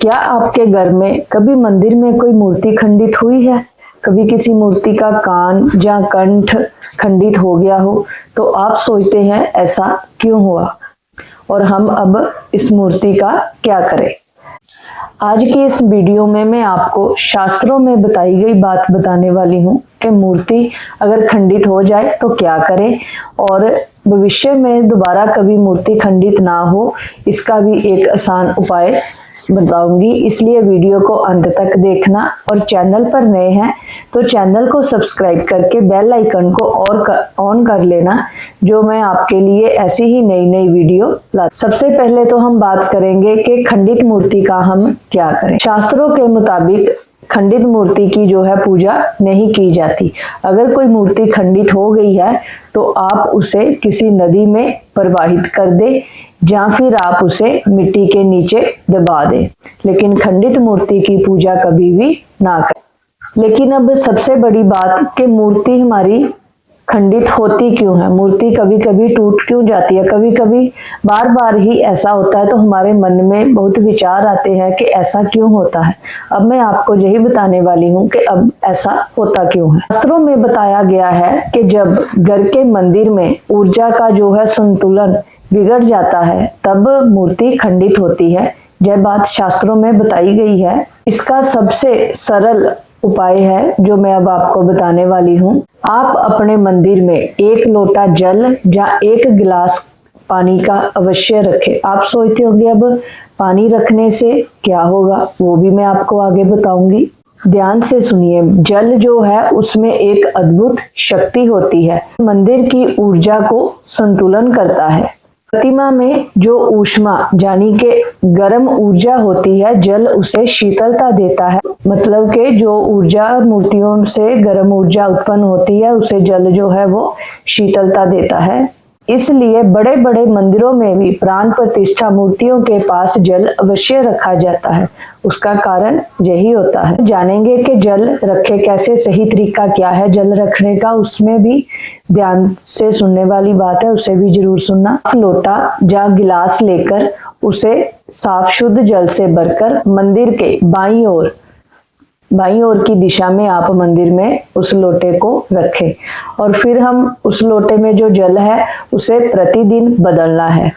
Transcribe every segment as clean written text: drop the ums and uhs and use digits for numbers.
क्या आपके घर में कभी मंदिर में कोई मूर्ति खंडित हुई है? कभी किसी मूर्ति का कान या कंठ खंडित हो गया हो तो आप सोचते हैं ऐसा क्यों हुआ और हम अब इस मूर्ति का क्या करें। आज की इस वीडियो में मैं आपको शास्त्रों में बताई गई बात बताने वाली हूँ कि मूर्ति अगर खंडित हो जाए तो क्या करें और भविष्य में दोबारा कभी मूर्ति खंडित ना हो इसका भी एक आसान उपाय बताऊंगी। इसलिए वीडियो को अंत तक देखना और चैनल पर नए हैं तो चैनल को सब्सक्राइब करके बेल आइकन को ऑन कर लेना, जो मैं आपके लिए ऐसी ही नई नई वीडियो ला। सबसे पहले तो हम बात करेंगे कि खंडित मूर्ति का हम क्या करें। शास्त्रों के मुताबिक खंडित मूर्ति की जो है पूजा नहीं की जाती। अगर कोई मूर्ति खंडित हो गई है तो आप उसे किसी नदी में प्रवाहित कर दे या फिर आप उसे मिट्टी के नीचे दबा दें, लेकिन खंडित मूर्ति की पूजा कभी भी ना करें। लेकिन अब सबसे बड़ी बात कि मूर्ति हमारी खंडित होती क्यों है, मूर्ति कभी कभी टूट क्यों जाती है, कभी कभी बार बार ही ऐसा होता है तो हमारे मन में बहुत विचार आते हैं कि ऐसा क्यों होता है। अब मैं आपको यही बताने वाली हूँ कि अब ऐसा होता क्यों है। शास्त्रों में बताया गया है कि जब घर के मंदिर में ऊर्जा का जो है संतुलन बिगड़ जाता है तब मूर्ति खंडित होती है। यह बात शास्त्रों में बताई गई है। इसका सबसे सरल उपाय है जो मैं अब आपको बताने वाली हूँ। आप अपने मंदिर में एक लोटा जल या एक गिलास पानी का अवश्य रखें। आप सोचते होंगे अब पानी रखने से क्या होगा, वो भी मैं आपको आगे बताऊंगी। ध्यान से सुनिए। जल जो है उसमें एक अद्भुत शक्ति होती है, मंदिर की ऊर्जा को संतुलन करता है। प्रतिमा में जो ऊष्मा यानी कि गर्म ऊर्जा होती है, जल उसे शीतलता देता है। मतलब कि जो ऊर्जा मूर्तियों से गर्म ऊर्जा उत्पन्न होती है उसे जल जो है वो शीतलता देता है। इसलिए बड़े बड़े मंदिरों में भी प्राण प्रतिष्ठा मूर्तियों के पास जल अवश्य रखा जाता है। उसका कारण यही होता है। जानेंगे कि जल रखे कैसे, सही तरीका क्या है जल रखने का, उसमें भी ध्यान से सुनने वाली बात है, उसे भी जरूर सुनना। लोटा या गिलास लेकर उसे साफ शुद्ध जल से भरकर मंदिर के बाईं ओर की दिशा में आप मंदिर में उस लोटे को रखें और फिर हम उस लोटे में जो जल है उसे प्रतिदिन बदलना है।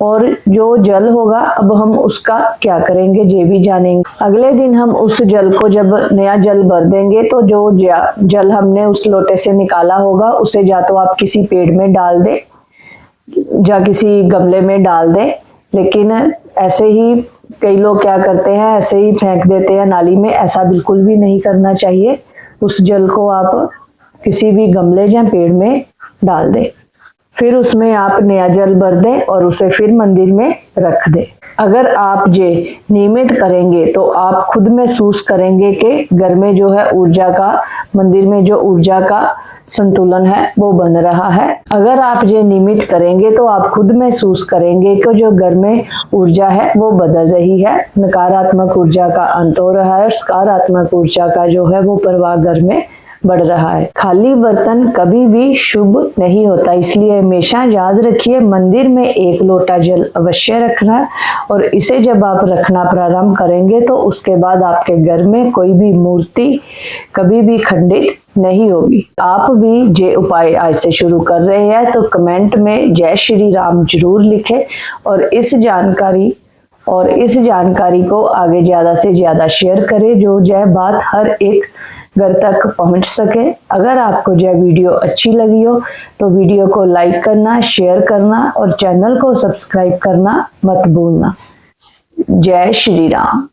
और जो जल होगा अब हम उसका क्या करेंगे ये भी जानेंगे। अगले दिन हम उस जल को जब नया जल भर देंगे तो जो जल हमने उस लोटे से निकाला होगा उसे या तो आप किसी पेड़ में डाल दें या किसी गमले में डाल दें, लेकिन ऐसे ही कई लोग क्या करते हैं ऐसे ही फेंक देते हैं नाली में। ऐसा बिल्कुल भी नहीं करना चाहिए। उस जल को आप किसी भी गमले या पेड़ में डाल दें, फिर उसमें आप नया जल भर दें और उसे फिर मंदिर में रख दें। अगर आप ये नियमित करेंगे तो आप खुद महसूस करेंगे कि घर में जो है ऊर्जा का, मंदिर में जो ऊर्जा का संतुलन है वो बन रहा है। अगर आप ये नियमित करेंगे तो आप खुद महसूस करेंगे कि जो घर में ऊर्जा है वो बदल रही है, नकारात्मक ऊर्जा का अंत हो रहा है और सकारात्मक ऊर्जा का जो है वो प्रवाह घर में बढ़ रहा है। खाली बर्तन कभी भी शुभ नहीं होता, इसलिए हमेशा याद रखिए मंदिर में एक लोटा जल अवश्य रखना है और इसे जब आप रखना प्रारंभ करेंगे तो उसके बाद आपके घर में कोई भी मूर्ति कभी भी खंडित नहीं होगी। आप भी ये उपाय आज से शुरू कर रहे हैं तो कमेंट में जय श्री राम जरूर लिखें और इस जानकारी को आगे ज्यादा से ज्यादा शेयर करें, जो यह बात हर एक घर तक पहुंच सके। अगर आपको यह वीडियो अच्छी लगी हो तो वीडियो को लाइक करना, शेयर करना और चैनल को सब्सक्राइब करना मत भूलना। जय श्री राम।